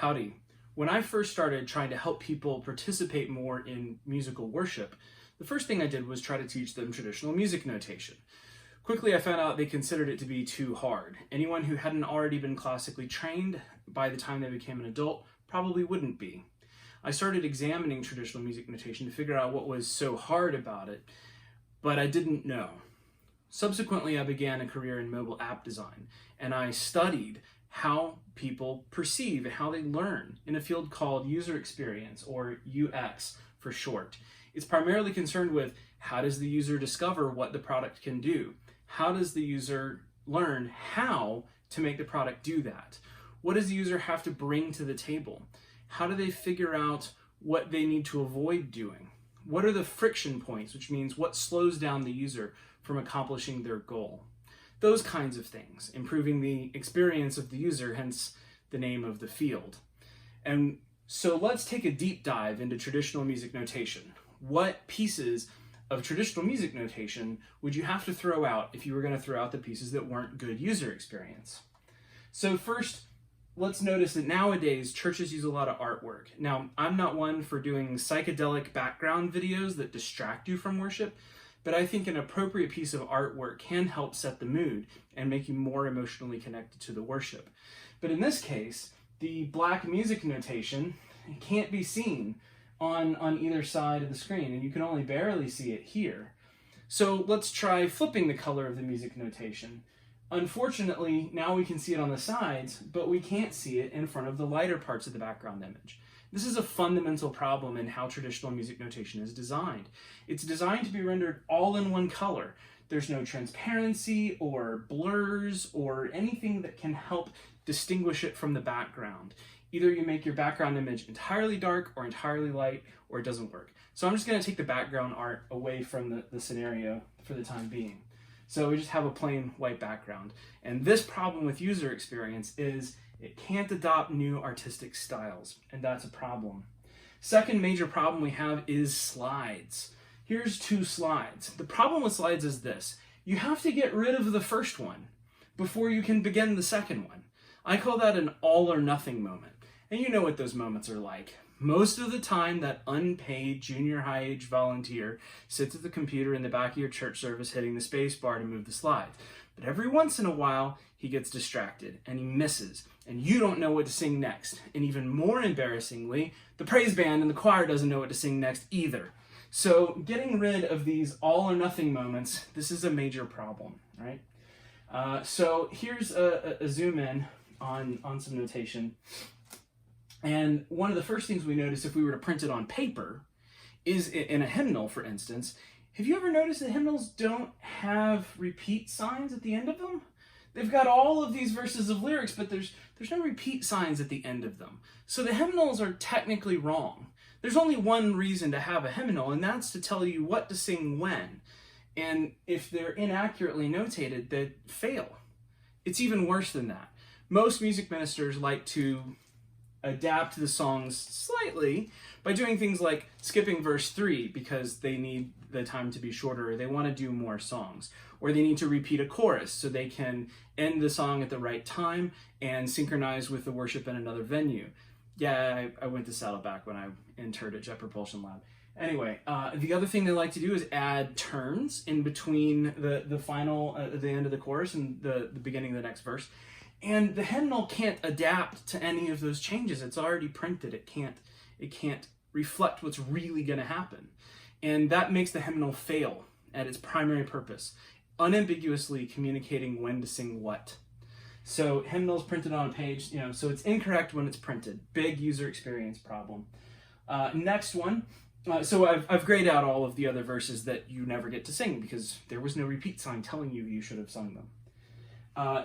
Howdy. When I first started trying to help people participate more in musical worship, the first thing I did was try to teach them traditional music notation. Quickly, I found out they considered it to be too hard. Anyone who hadn't already been classically trained by the time they became an adult probably wouldn't be. I started examining traditional music notation to figure out what was so hard about it, but I didn't know. Subsequently, I began a career in mobile app design, and I studied how people perceive and how they learn in a field called user experience, or UX for short. It's primarily concerned with how does the user discover what the product can do? How does the user learn how to make the product do that? What does the user have to bring to the table? How do they figure out what they need to avoid doing? What are the friction points, which means what slows down the user from accomplishing their goal? Those kinds of things, improving the experience of the user, hence the name of the field. And so let's take a deep dive into traditional music notation. What pieces of traditional music notation would you have to throw out if you were going to throw out the pieces that weren't good user experience? So first, let's notice that nowadays churches use a lot of artwork. Now, I'm not one for doing psychedelic background videos that distract you from worship, but I think an appropriate piece of artwork can help set the mood and make you more emotionally connected to the worship. But in this case, the black music notation can't be seen on either side of the screen, and you can only barely see it here. So let's try flipping the color of the music notation. Unfortunately, now we can see it on the sides, but we can't see it in front of the lighter parts of the background image. This is a fundamental problem in how traditional music notation is designed. It's designed to be rendered all in one color. There's no transparency or blurs or anything that can help distinguish it from the background. Either you make your background image entirely dark or entirely light, or it doesn't work. So I'm just going to take the background art away from the scenario for the time being. So we just have a plain white background. And this problem with user experience is it can't adopt new artistic styles, and that's a problem. Second major problem we have is slides. Here's two slides. The problem with slides is this. You have to get rid of the first one before you can begin the second one. I call that an all or nothing moment. And you know what those moments are like. Most of the time, that unpaid junior high age volunteer sits at the computer in the back of your church service hitting the space bar to move the slides. But every once in a while, he gets distracted and he misses, and you don't know what to sing next. And even more embarrassingly, the praise band and the choir doesn't know what to sing next either. So getting rid of these all or nothing moments, this is a major problem, right? So here's a zoom in on some notation. And one of the first things we notice if we were to print it on paper is in a hymnal, for instance. Have you ever noticed that hymnals don't have repeat signs at the end of them? They've got all of these verses of lyrics, but there's no repeat signs at the end of them. So the hymnals are technically wrong. There's only one reason to have a hymnal, and that's to tell you what to sing when. And if they're inaccurately notated, they fail. It's even worse than that. Most music ministers like to adapt the songs slightly by doing things like skipping verse 3 because they need the time to be shorter, or they want to do more songs, or they need to repeat a chorus so they can end the song at the right time and synchronize with the worship in another venue. Yeah, I went to Saddleback when I interned at Jet Propulsion Lab. Anyway, the other thing they like to do is add turns in between the final, the end of the chorus and the beginning of the next verse. And the hymnal can't adapt to any of those changes. It's already printed. It can't reflect what's really going to happen. And that makes the hymnal fail at its primary purpose, unambiguously communicating when to sing what. So hymnals printed on a page, so it's incorrect when it's printed. Big user experience problem. Next one. So I've grayed out all of the other verses that you never get to sing because there was no repeat sign telling you should have sung them.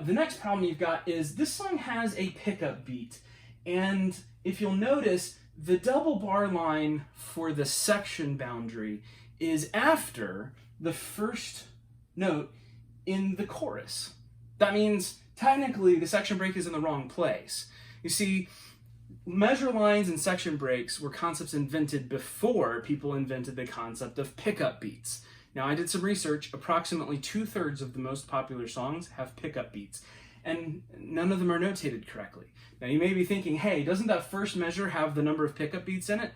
The next problem you've got is this song has a pickup beat. And if you'll notice, the double bar line for the section boundary is after the first note in the chorus. That means technically the section break is in the wrong place. You see, measure lines and section breaks were concepts invented before people invented the concept of pickup beats. Now, I did some research. Approximately 2/3 of the most popular songs have pickup beats. and none of them are notated correctly. Now you may be thinking, hey, doesn't that first measure have the number of pickup beats in it?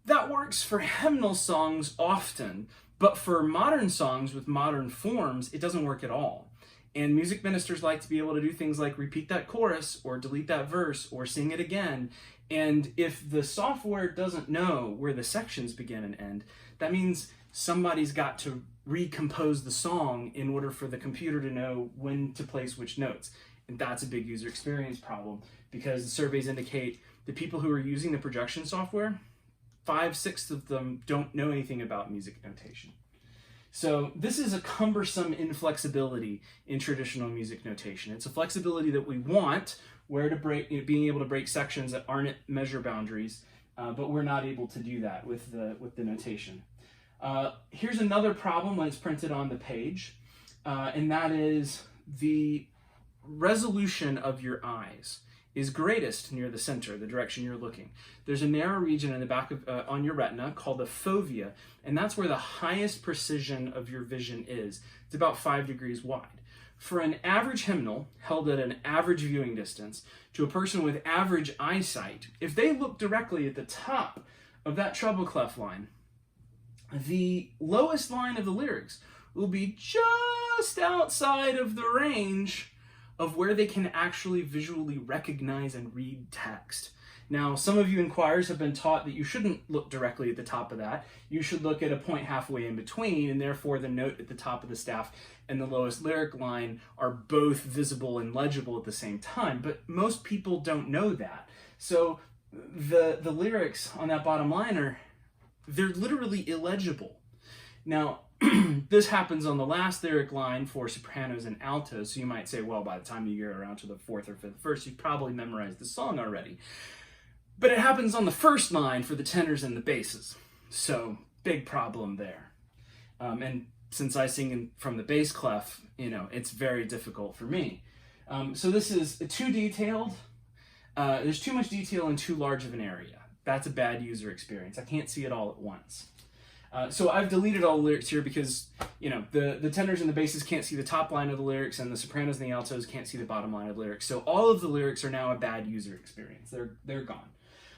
That works for hymnal songs often, but for modern songs with modern forms, it doesn't work at all. And music ministers like to be able to do things like repeat that chorus or delete that verse or sing it again. And if the software doesn't know where the sections begin and end, that means somebody's got to recompose the song in order for the computer to know when to place which notes. And that's a big user experience problem, because the surveys indicate the people who are using the projection software, 5/6 of them don't know anything about music notation. So this is a cumbersome inflexibility in traditional music notation. It's a flexibility that we want, where to break, being able to break sections that aren't measure boundaries, but we're not able to do that with the notation. Here's another problem when it's printed on the page, and that is the resolution of your eyes is greatest near the center, the direction you're looking. There's a narrow region in the back of on your retina called the fovea, and that's where the highest precision of your vision is. It's about 5 degrees wide. For an average hymnal held at an average viewing distance to a person with average eyesight, if they look directly at the top of that treble clef line, the lowest line of the lyrics will be just outside of the range of where they can actually visually recognize and read text. Now, some of you inquirers have been taught that you shouldn't look directly at the top of that. You should look at a point halfway in between, and therefore the note at the top of the staff and the lowest lyric line are both visible and legible at the same time. But most people don't know that. So the lyrics on that bottom line they're literally illegible. Now, this happens on the last lyric line for sopranos and altos, so you might say, well, by the time you get around to the 4th or 5th verse, you've probably memorized the song already. But it happens on the first line for the tenors and the basses, so big problem there. And since I sing from the bass clef, it's very difficult for me. So this is too detailed. There's too much detail in too large of an area. That's a bad user experience. I can't see it all at once. So I've deleted all the lyrics here because, the tenors and the basses can't see the top line of the lyrics, and the sopranos and the altos can't see the bottom line of the lyrics. So all of the lyrics are now a bad user experience. They're gone.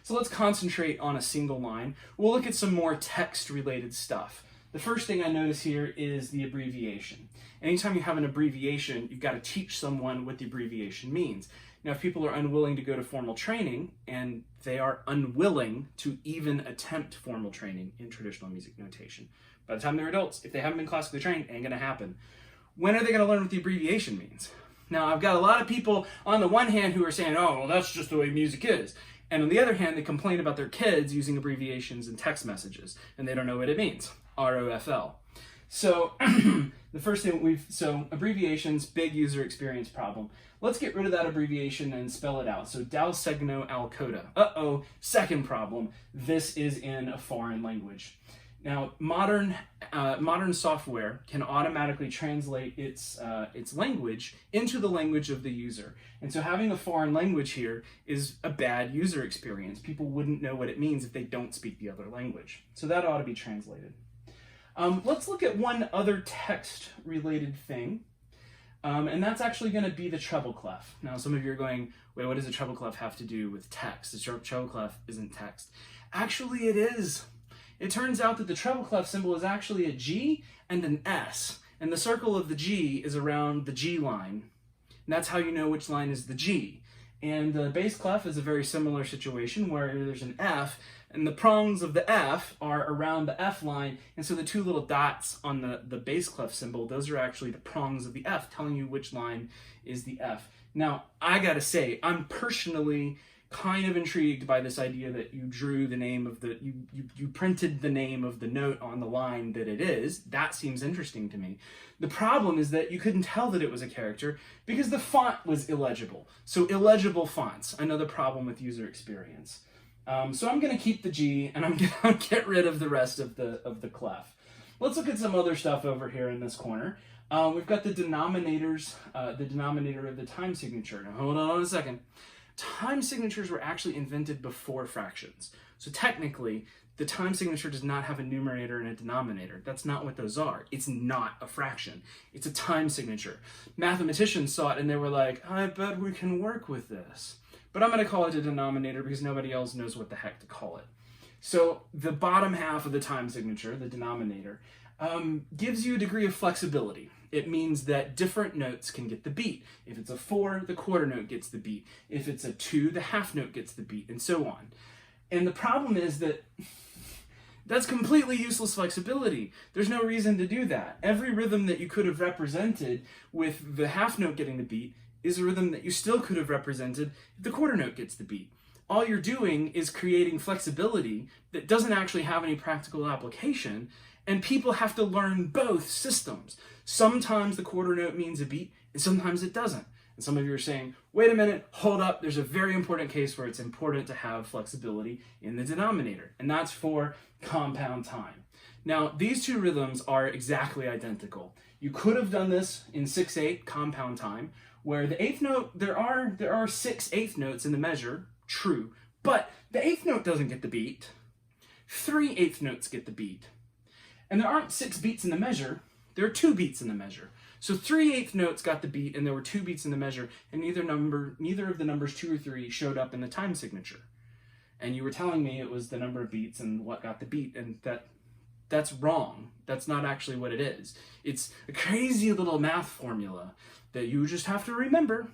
So let's concentrate on a single line. We'll look at some more text-related stuff. The first thing I notice here is the abbreviation. Anytime you have an abbreviation, you've got to teach someone what the abbreviation means. Now, if people are unwilling to go to formal training, and they are unwilling to even attempt formal training in traditional music notation, by the time they're adults, if they haven't been classically trained, ain't gonna happen. When are they gonna learn what the abbreviation means? Now, I've got a lot of people on the one hand who are saying, oh, well, that's just the way music is. And on the other hand, they complain about their kids using abbreviations in text messages, and they don't know what it means, ROFL. So the first thing so abbreviations, big user experience problem. Let's get rid of that abbreviation and spell it out. So Dal Segno Al Coda. Second problem. This is in a foreign language. Now, modern software can automatically translate its language into the language of the user. And so having a foreign language here is a bad user experience. People wouldn't know what it means if they don't speak the other language. So that ought to be translated. Let's look at one other text-related thing, and that's actually going to be the treble clef. Now, some of you are going, wait, what does the treble clef have to do with text? The treble clef isn't text. Actually, it is. It turns out that the treble clef symbol is actually a G and an S, and the circle of the G is around the G line, and that's how you know which line is the G. And the bass clef is a very similar situation where there's an F, and the prongs of the F are around the F line, and so the two little dots on the bass clef symbol, those are actually the prongs of the F, telling you which line is the F. Now, I gotta say, I'm personally kind of intrigued by this idea that you drew the name of you printed the name of the note on the line that it is. That seems interesting to me. The problem is that you couldn't tell that it was a character because the font was illegible. So illegible fonts, another problem with user experience. So I'm going to keep the G, and I'm going to get rid of the rest of the clef. Let's look at some other stuff over here in this corner. We've got the denominators, the denominator of the time signature. Now hold on a second. Time signatures were actually invented before fractions. So technically, the time signature does not have a numerator and a denominator. That's not what those are. It's not a fraction. It's a time signature. Mathematicians saw it and they were like, I bet we can work with this. But I'm going to call it a denominator because nobody else knows what the heck to call it. So the bottom half of the time signature, the denominator, gives you a degree of flexibility. It means that different notes can get the beat. If it's a 4, the quarter note gets the beat. If it's a 2, the half note gets the beat, and so on. And the problem is that that's completely useless flexibility. There's no reason to do that. Every rhythm that you could have represented with the half note getting the beat is a rhythm that you still could have represented if the quarter note gets the beat. All you're doing is creating flexibility that doesn't actually have any practical application, and people have to learn both systems. Sometimes the quarter note means a beat, and sometimes it doesn't. And some of you are saying, wait a minute, hold up, there's a very important case where it's important to have flexibility in the denominator, and that's for compound time. Now, these two rhythms are exactly identical. You could have done this in 6/8 compound time, where the eighth note, there are 6 eighth notes in the measure, true, but the eighth note doesn't get the beat. 3 eighth notes get the beat. And there aren't 6 beats in the measure, there are 2 beats in the measure. So 3 eighth notes got the beat, and there were 2 beats in the measure, and neither of the numbers 2 or 3 showed up in the time signature. And you were telling me it was the number of beats and what got the beat, and that's wrong. That's not actually what it is. It's a crazy little math formula that you just have to remember.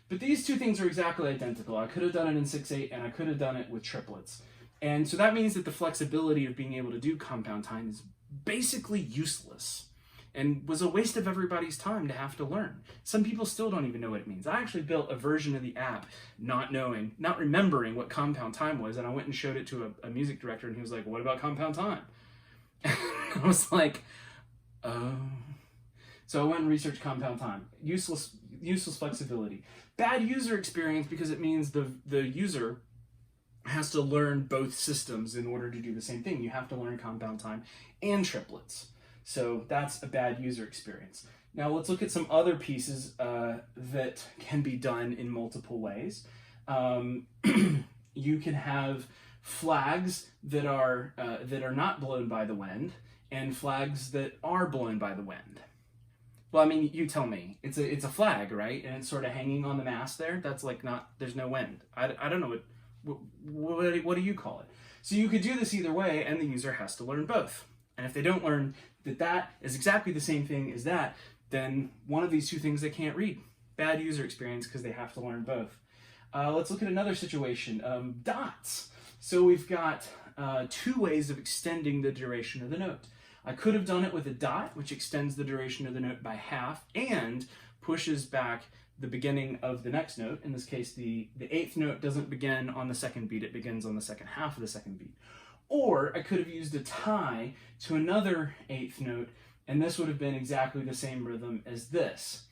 But these two things are exactly identical. I could have done it in 6/8, and I could have done it with triplets. And so that means that the flexibility of being able to do compound time is basically useless and was a waste of everybody's time to have to learn. Some people still don't even know what it means. I actually built a version of the app not remembering what compound time was, and I went and showed it to a music director, and he was like, what about compound time? I was like, oh. So I went and researched compound time. Useless flexibility. Bad user experience because it means the user has to learn both systems in order to do the same thing. You have to learn compound time and triplets. So that's a bad user experience. Now let's look at some other pieces that can be done in multiple ways. You can have flags that are not blown by the wind and flags that are blown by the wind. Well, I mean, you tell me. It's a flag, right? And it's sort of hanging on the mast there. That's like there's no wind. I don't know what do you call it? So you could do this either way, and the user has to learn both. And if they don't learn that is exactly the same thing as that, then one of these two things they can't read. Bad user experience because they have to learn both. Let's look at another situation. Dots. So we've got 2 ways of extending the duration of the note. I could have done it with a dot, which extends the duration of the note by half and pushes back the beginning of the next note. In this case, the 8th note doesn't begin on the 2nd beat, it begins on the 2nd half of the 2nd beat. Or I could have used a tie to another 8th note, and this would have been exactly the same rhythm as this.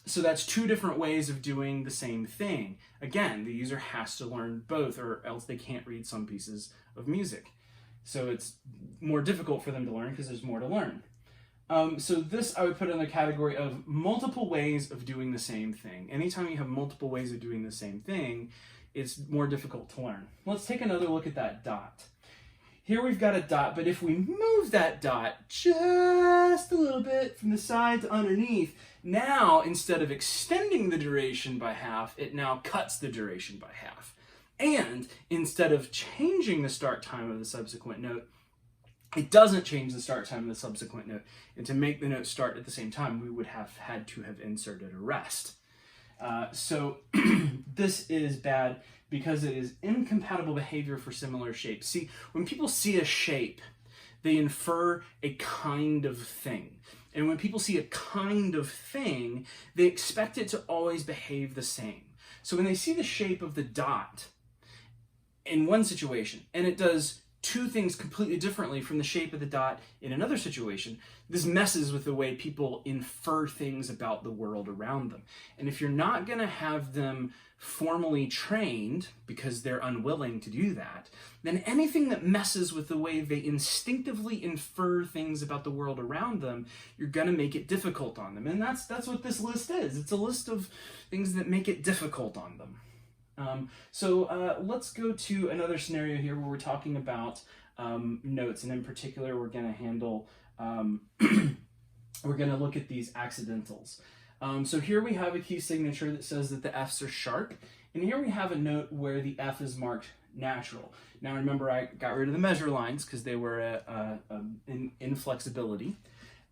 So that's 2 different ways of doing the same thing. Again, the user has to learn both, or else they can't read some pieces of music. So it's more difficult for them to learn because there's more to learn. So this I would put in the category of multiple ways of doing the same thing. Anytime you have multiple ways of doing the same thing, it's more difficult to learn. Let's take another look at that dot. Here we've got a dot, but if we move that dot just a little bit from the side to underneath, now instead of extending the duration by half, it now cuts the duration by half. And instead of changing the start time of the subsequent note, it doesn't change the start time of the subsequent note. And to make the note start at the same time, we would have had to have inserted a rest. So this is bad because it is incompatible behavior for similar shapes. See, when people see a shape, they infer a kind of thing. And when people see a kind of thing, they expect it to always behave the same. So when they see the shape of the dot in one situation, and it does two things completely differently from the shape of the dot in another situation, this messes with the way people infer things about the world around them. And if you're not going to have them formally trained because they're unwilling to do that, then anything that messes with the way they instinctively infer things about the world around them, you're going to make it difficult on them. And that's what this list is. It's a list of things that make it difficult on them. So let's go to another scenario here where we're talking about notes, and in particular we're going to handle, we're going to look at these accidentals. So here we have a key signature that says that the F's are sharp, and here we have a note where the F is marked natural. Now remember, I got rid of the measure lines because they were an inflexibility.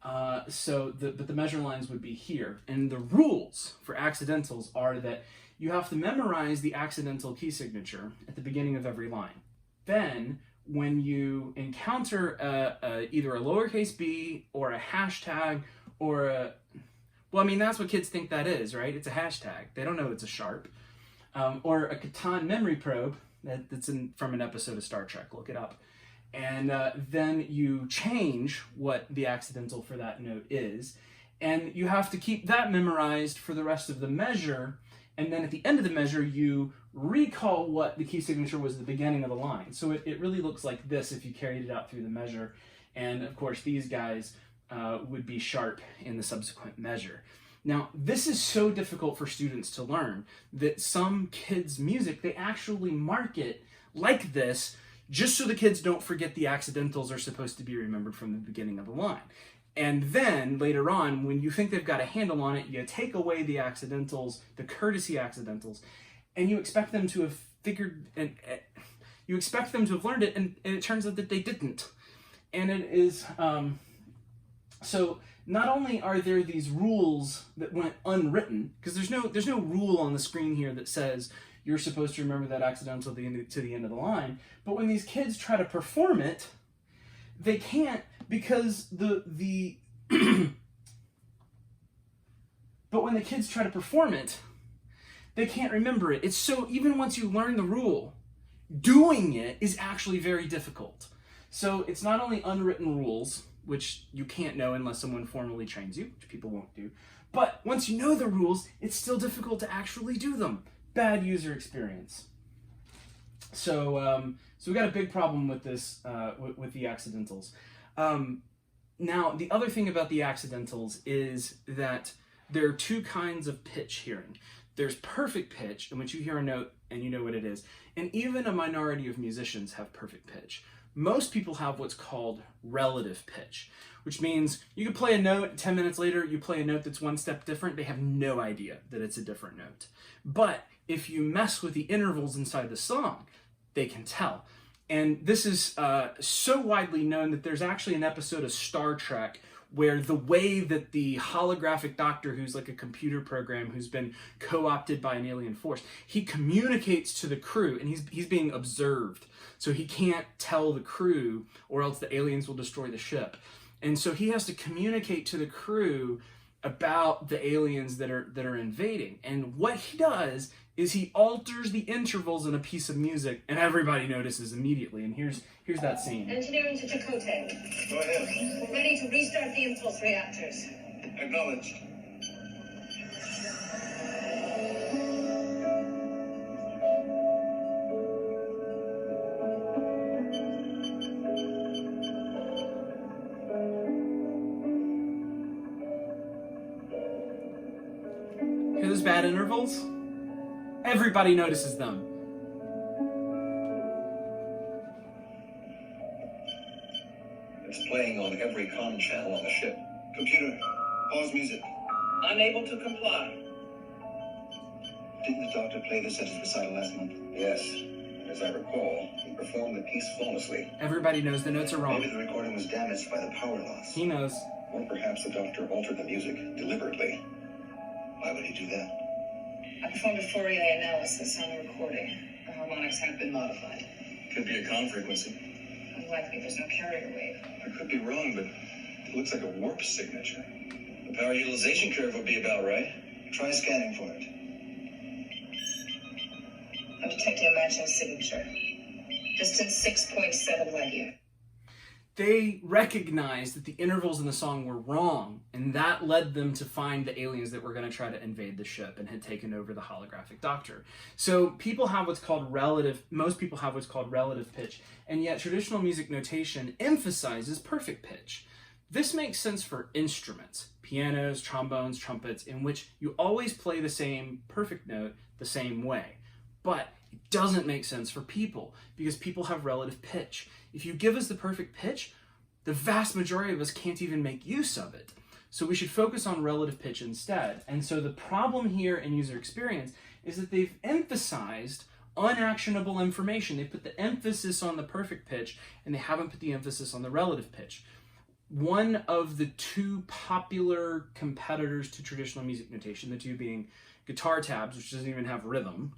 But the measure lines would be here, and the rules for accidentals are that you have to memorize the accidental key signature at the beginning of every line. Then, when you encounter either a lowercase b or a hashtag or a... Well, I mean, that's what kids think that is, right? It's a hashtag. They don't know it's a sharp. Or a Catan memory probe, that's from an episode of Star Trek. Look it up. And then you change what the accidental for that note is. And you have to keep that memorized for the rest of the measure. And then at the end of the measure, you recall what the key signature was at the beginning of the line. So it really looks like this if you carried it out through the measure. And of course, these guys would be sharp in the subsequent measure. Now, this is so difficult for students to learn that some kids' music, they actually mark it like this just so the kids don't forget the accidentals are supposed to be remembered from the beginning of the line. And then later on, when you think they've got a handle on it, you take away the accidentals, the courtesy accidentals, and you expect them to have figured, and you expect them to have learned it, and it turns out that they didn't. And it is, so not only are there these rules that went unwritten, because there's no rule on the screen here that says you're supposed to remember that accidental to the end of the line, but when these kids try to perform it, they can't, because but when the kids try to perform it, they can't remember it. It's so, even once you learn the rule, doing it is actually very difficult. So it's not only unwritten rules, which you can't know unless someone formally trains you, which people won't do, but once you know the rules, it's still difficult to actually do them. Bad user experience. So we got a big problem with this, with the accidentals. Now, the other thing about the accidentals is that there are two kinds of pitch hearing. There's perfect pitch, in which you hear a note and you know what it is, and even a minority of musicians have perfect pitch. Most people have what's called relative pitch, which means you could play a note, 10 minutes later you play a note that's one step different, they have no idea that it's a different note. But if you mess with the intervals inside the song, they can tell. And this is so widely known that there's actually an episode of Star Trek where the way that the holographic doctor, who's like a computer program who's been co-opted by an alien force, he communicates to the crew, and he's being observed. So he can't tell the crew or else the aliens will destroy the ship. And so he has to communicate to the crew about the aliens that are invading. And what he does is he alters the intervals in a piece of music, and everybody notices immediately. And here's that scene. Engineering to Chakotay. Go ahead. We're ready to restart the impulse reactors. Acknowledged. Hear those bad intervals? Everybody notices them. It's playing on every comm channel on the ship. Computer, pause music. Unable to comply. Didn't the doctor play this at his recital last month? Yes. As I recall, he performed the piece flawlessly. Everybody knows the notes are wrong. Maybe the recording was damaged by the power loss. He knows. Or perhaps the doctor altered the music deliberately. Why would he do that? I performed a Fourier analysis on the recording. The harmonics have been modified. Could be a con frequency. Unlikely, there's no carrier wave. I could be wrong, but it looks like a warp signature. The power utilization curve would be about right. Try scanning for it. I'm detecting a matching signature. Distance 6.7 light year. They recognized that the intervals in the song were wrong, and that led them to find the aliens that were going to try to invade the ship and had taken over the holographic doctor. So people have what's called most people have what's called relative pitch, and yet traditional music notation emphasizes perfect pitch. This makes sense for instruments, pianos, trombones, trumpets, in which you always play the same perfect note the same way. But it doesn't make sense for people, because people have relative pitch. If you give us the perfect pitch, the vast majority of us can't even make use of it. So we should focus on relative pitch instead. And so the problem here in user experience is that they've emphasized unactionable information. They put the emphasis on the perfect pitch, and they haven't put the emphasis on the relative pitch. One of the two popular competitors to traditional music notation, the two being guitar tabs, which doesn't even have rhythm,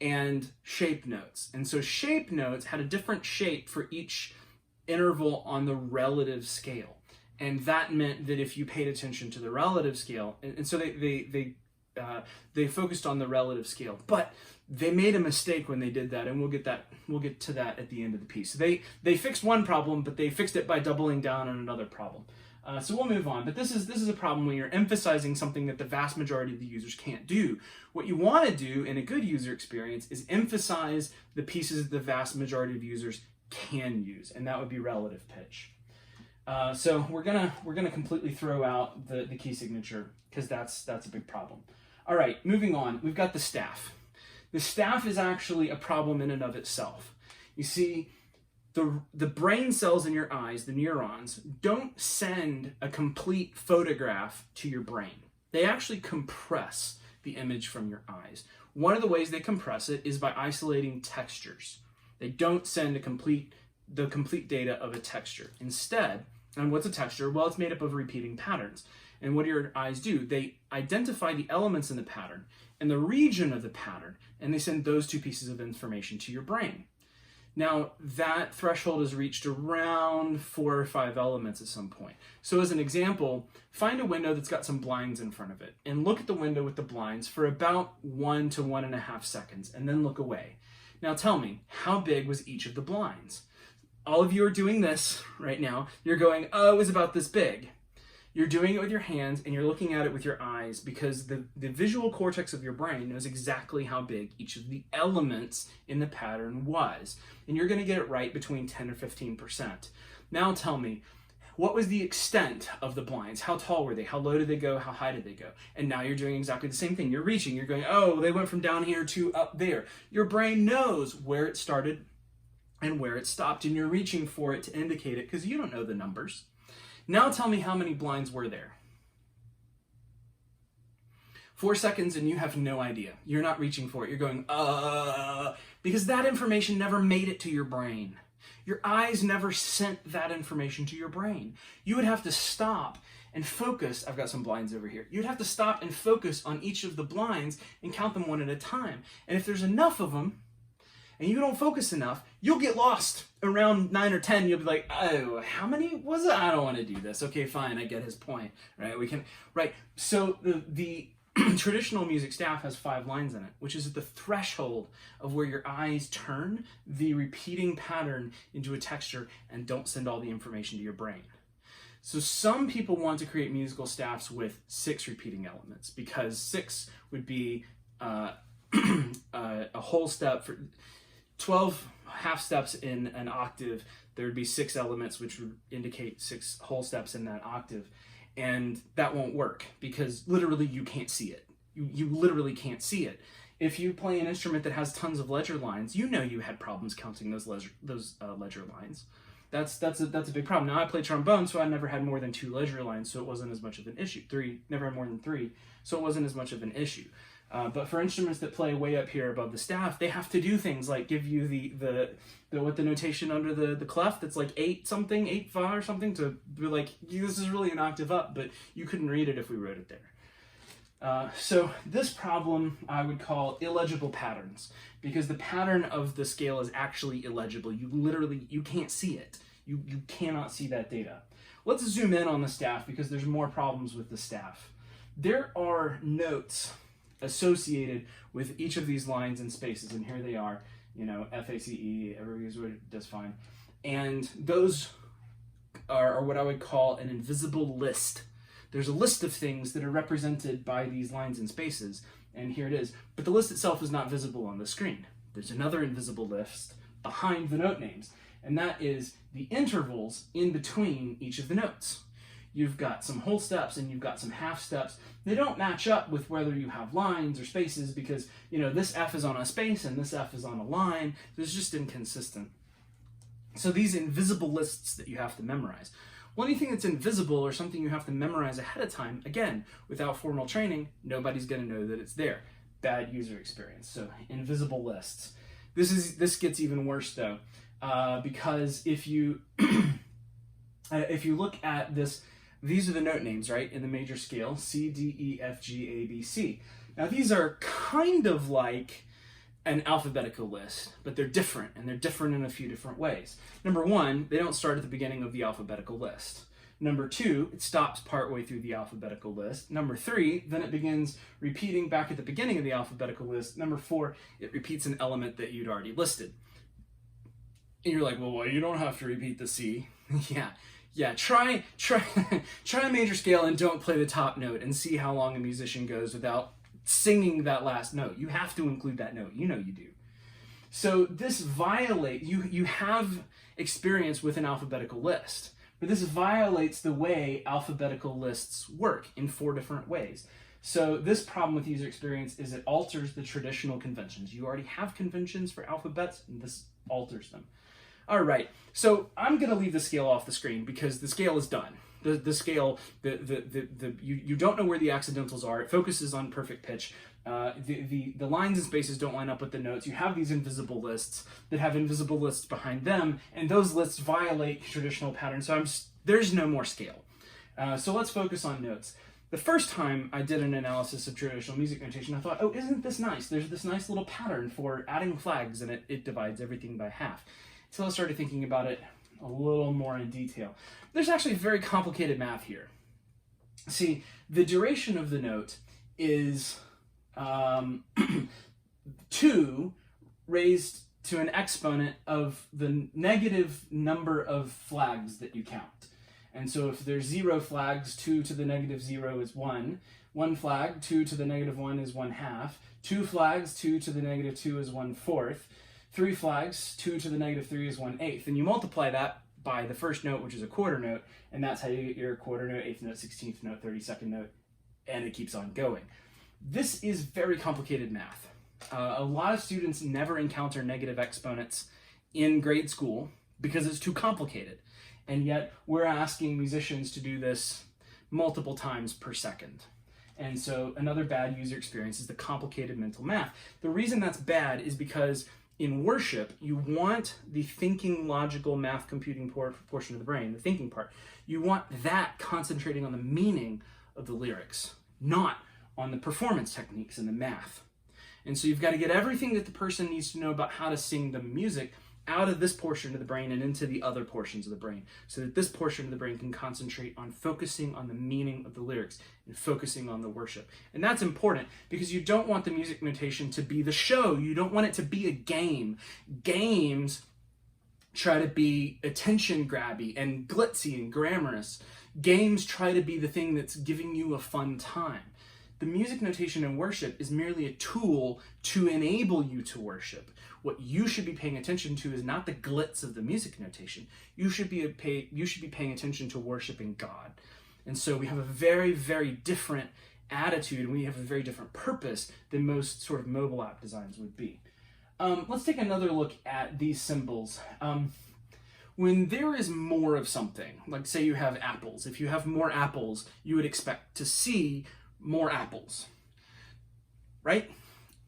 and shape notes. And so shape notes had a different shape for each interval on the relative scale. And that meant that if you paid attention to the relative scale, and so they focused on the relative scale, but they made a mistake when they did that, and we'll get to that at the end of the piece. So they fixed one problem, but they fixed it by doubling down on another problem. So we'll move on, but this is a problem when you're emphasizing something that the vast majority of the users can't do. What you want to do in a good user experience is emphasize the pieces that the vast majority of users can use, and that would be relative pitch. So we're gonna completely throw out the key signature, because that's a big problem. All right, moving on. We've got the staff. The staff is actually a problem in and of itself. You see, the brain cells in your eyes, the neurons, don't send a complete photograph to your brain. They actually compress the image from your eyes. One of the ways they compress it is by isolating textures. They don't send the complete data of a texture. Instead, and what's a texture? Well, it's made up of repeating patterns. And what do your eyes do? They identify the elements in the pattern and the region of the pattern, and they send those two pieces of information to your brain. Now, that threshold is reached around 4 or 5 elements at some point. So as an example, find a window that's got some blinds in front of it, and look at the window with the blinds for about 1 to 1.5 seconds, and then look away. Now tell me, how big was each of the blinds? All of you are doing this right now. You're going, oh, it was about this big. You're doing it with your hands, and you're looking at it with your eyes, because the visual cortex of your brain knows exactly how big each of the elements in the pattern was. And you're going to get it right between 10 or 15%. Now tell me, what was the extent of the blinds? How tall were they? How low did they go? How high did they go? And now you're doing exactly the same thing. You're reaching. You're going, oh, they went from down here to up there. Your brain knows where it started and where it stopped, and you're reaching for it to indicate it, because you don't know the numbers. Now tell me, how many blinds were there? 4 seconds and you have no idea. You're not reaching for it. You're going, because that information never made it to your brain. Your eyes never sent that information to your brain. You would have to stop and focus. I've got some blinds over here. You'd have to stop and focus on each of the blinds and count them one at a time. And if there's enough of them, and you don't focus enough, you'll get lost around 9 or 10. You'll be like, oh, how many was it? I don't want to do this. Okay, fine, I get his point, right? Right, so the traditional music staff has 5 lines in it, which is at the threshold of where your eyes turn the repeating pattern into a texture and don't send all the information to your brain. So some people want to create musical staffs with 6 repeating elements, because 6 would be a whole step for 12 half steps in an octave. There would be 6 elements, which would indicate 6 whole steps in that octave. And that won't work, because literally you can't see it. You literally can't see it. If you play an instrument that has tons of ledger lines, you know you had problems counting those ledger lines. That's a big problem. Now, I play trombone, so I never had more than 2 ledger lines, so it wasn't as much of an issue. 3, never had more than 3, so it wasn't as much of an issue. But for instruments that play way up here above the staff, they have to do things like give you the notation under the clef that's like 8-something, 8-fa or something, to be like, this is really an octave up, but you couldn't read it if we wrote it there. So this problem I would call illegible patterns, because the pattern of the scale is actually illegible. You can't see it. You cannot see that data. Let's zoom in on the staff, because there's more problems with the staff. There are notes associated with each of these lines and spaces, and here they are. you know, FACE, everybody uses it just fine. And those are what I would call an invisible list. There's a list of things that are represented by these lines and spaces, and here it is. But the list itself is not visible on the screen. There's another invisible list behind the note names, and that is the intervals in between each of the notes. You've got some whole steps and you've got some half steps. They don't match up with whether you have lines or spaces because, you know, this F is on a space and this F is on a line. It's just inconsistent. So these invisible lists that you have to memorize. Well, anything that's invisible or something you have to memorize ahead of time, again, without formal training, nobody's going to know that it's there. Bad user experience. So invisible lists. This gets even worse though, because if you look at this, these are the note names, right, in the major scale: C, D, E, F, G, A, B, C. Now these are kind of like an alphabetical list, but they're different, and they're different in a few different ways. Number one, they don't start at the beginning of the alphabetical list. Number two, it stops partway through the alphabetical list. Number three, then it begins repeating back at the beginning of the alphabetical list. Number four, it repeats an element that you'd already listed. And you're like, well, you don't have to repeat the C. Yeah, try a major scale and don't play the top note and see how long a musician goes without singing that last note. You have to include that note. You know you do. So this violates, you have experience with an alphabetical list, but this violates the way alphabetical lists work in 4 different ways. So this problem with user experience is it alters the traditional conventions. You already have conventions for alphabets, and this alters them. All right, so I'm going to leave the scale off the screen because the scale is done. The scale, you don't know where the accidentals are. It focuses on perfect pitch. The lines and spaces don't line up with the notes. You have these invisible lists that have invisible lists behind them, and those lists violate traditional patterns. So there's no more scale. So let's focus on notes. The first time I did an analysis of traditional music notation, I thought, oh, isn't this nice? There's this nice little pattern for adding flags, and it divides everything by half. So I started thinking about it a little more in detail. There's actually very complicated math here. See, the duration of the note is 2 raised to an exponent of the negative number of flags that you count. And so if there's 0 flags, 2 to the negative 0 is 1. 1 flag, 2 to the negative 1 is 1/2. 2 flags, 2 to the negative 2 is 1/4. 3 flags, 2 to the negative 3 is 1/8. And you multiply that by the first note, which is a quarter note, and that's how you get your quarter note, 8th note, 16th note, 32nd note, and it keeps on going. This is very complicated math. A lot of students never encounter negative exponents in grade school because it's too complicated. And yet we're asking musicians to do this multiple times per second. And so another bad user experience is the complicated mental math. The reason that's bad is because in worship, you want the thinking, logical, math, computing portion of the brain, the thinking part. You want that concentrating on the meaning of the lyrics, not on the performance techniques and the math. And so you've got to get everything that the person needs to know about how to sing the music out of this portion of the brain and into the other portions of the brain, so that this portion of the brain can concentrate on focusing on the meaning of the lyrics and focusing on the worship. And that's important because you don't want the music notation to be the show. You don't want it to be a game. Games try to be attention grabby and glitzy and glamorous. Games try to be the thing that's giving you a fun time. The music notation in worship is merely a tool to enable you to worship. What you should be paying attention to is not the glitz of the music notation. You should be paying attention to worshiping God. And so we have a very, very different attitude, and we have a very different purpose than most sort of mobile app designs would be. Let's take another look at these symbols. When there is more of something, like say you have apples, if you have more apples, you would expect to see more apples, right?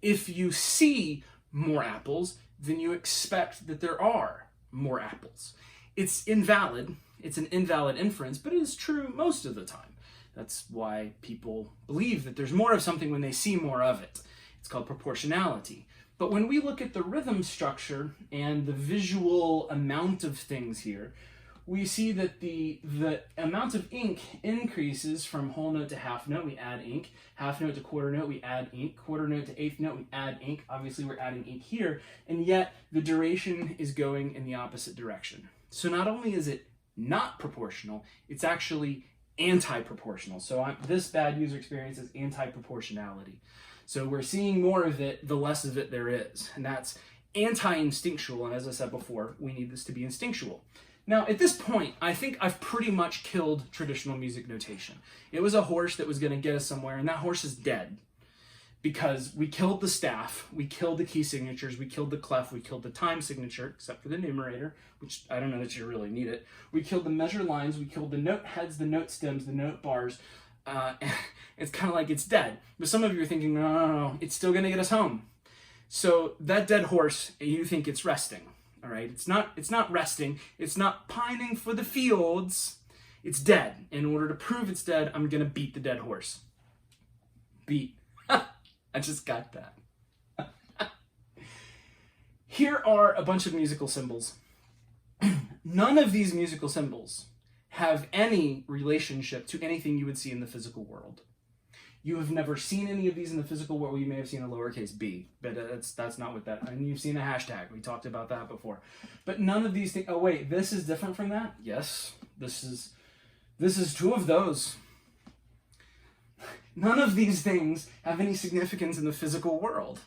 If you see more apples, then you expect that there are more apples. It's invalid. It's an invalid inference, but it is true most of the time. That's why people believe that there's more of something when they see more of it. It's called proportionality. But when we look at the rhythm structure and the visual amount of things here, we see that the amount of ink increases from whole note to half note, we add ink. Half note to quarter note, we add ink. Quarter note to eighth note, we add ink. Obviously, we're adding ink here, and yet the duration is going in the opposite direction. So not only is it not proportional, it's actually anti-proportional. So this bad user experience is anti-proportionality. So we're seeing more of it, the less of it there is. And that's anti-instinctual, and as I said before, we need this to be instinctual. Now, at this point, I think I've pretty much killed traditional music notation. It was a horse that was going to get us somewhere, and that horse is dead. Because we killed the staff, we killed the key signatures, we killed the clef, we killed the time signature, except for the numerator, which I don't know that you really need it. We killed the measure lines, we killed the note heads, the note stems, the note bars. It's kind of like it's dead. But some of you are thinking, no, it's still going to get us home. So that dead horse, you think it's resting, all right? It's not resting. It's not pining for the fields. It's dead. In order to prove it's dead, I'm going to beat the dead horse. Beat. I just got that. Here are a bunch of musical symbols. None of these musical symbols have any relationship to anything you would see in the physical world. You have never seen any of these in the physical world. Well, you may have seen a lowercase b, but that's not what that, and you've seen a hashtag. We talked about that before. But none of these things, oh wait, this is different from that? Yes, this is two of those. None of these things have any significance in the physical world.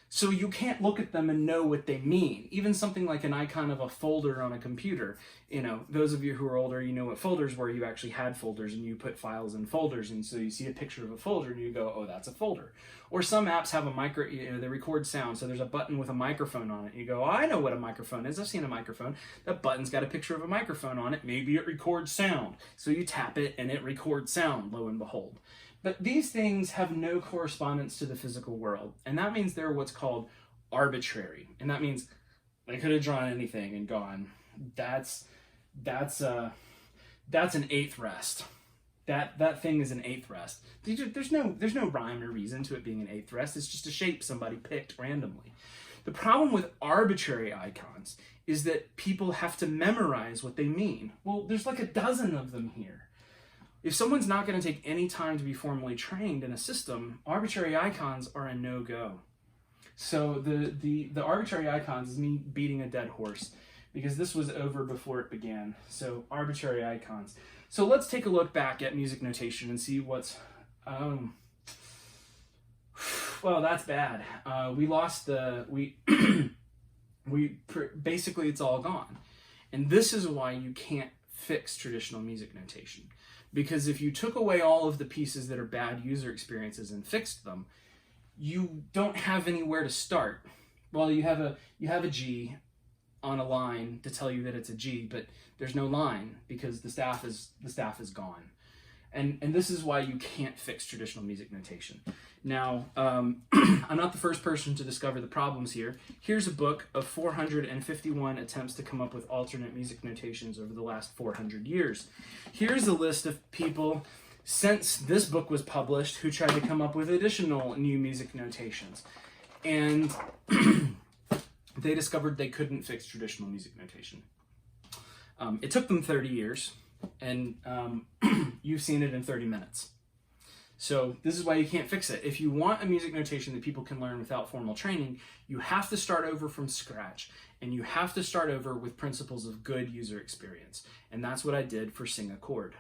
So you can't look at them and know what they mean. Even something like an icon of a folder on a computer. You know, those of you who are older, you know what folders were. You actually had folders and you put files in folders. And so you see a picture of a folder and you go, oh, that's a folder. Or some apps have they record sound. So there's a button with a microphone on it. You go, oh, I know what a microphone is. I've seen a microphone. That button's got a picture of a microphone on it. Maybe it records sound. So you tap it and it records sound, lo and behold. But these things have no correspondence to the physical world. And that means they're what's called arbitrary. And that means they could have drawn anything and gone, that's an eighth rest. That thing is an eighth rest. There's no rhyme or reason to it being an eighth rest. It's just a shape somebody picked randomly. The problem with arbitrary icons is that people have to memorize what they mean. Well, there's like a dozen of them here. If someone's not going to take any time to be formally trained in a system, arbitrary icons are a no-go. So the arbitrary icons is me beating a dead horse, because this was over before it began. So arbitrary icons. So let's take a look back at music notation and see what's... well, that's bad. We lost the... basically, it's all gone. And this is why you can't fix traditional music notation. Because if you took away all of the pieces that are bad user experiences and fixed them, you don't have anywhere to start. Well, you have a G on a line to tell you that it's a G, but there's no line because the staff is gone. And this is why you can't fix traditional music notation. Now, I'm not the first person to discover the problems here. Here's a book of 451 attempts to come up with alternate music notations over the last 400 years. Here's a list of people since this book was published who tried to come up with additional new music notations. And they discovered they couldn't fix traditional music notation. It took them 30 years. And you've seen it in 30 minutes. So this is why you can't fix it. If you want a music notation that people can learn without formal training, you have to start over from scratch. And you have to start over with principles of good user experience. And that's what I did for Sing a Chord.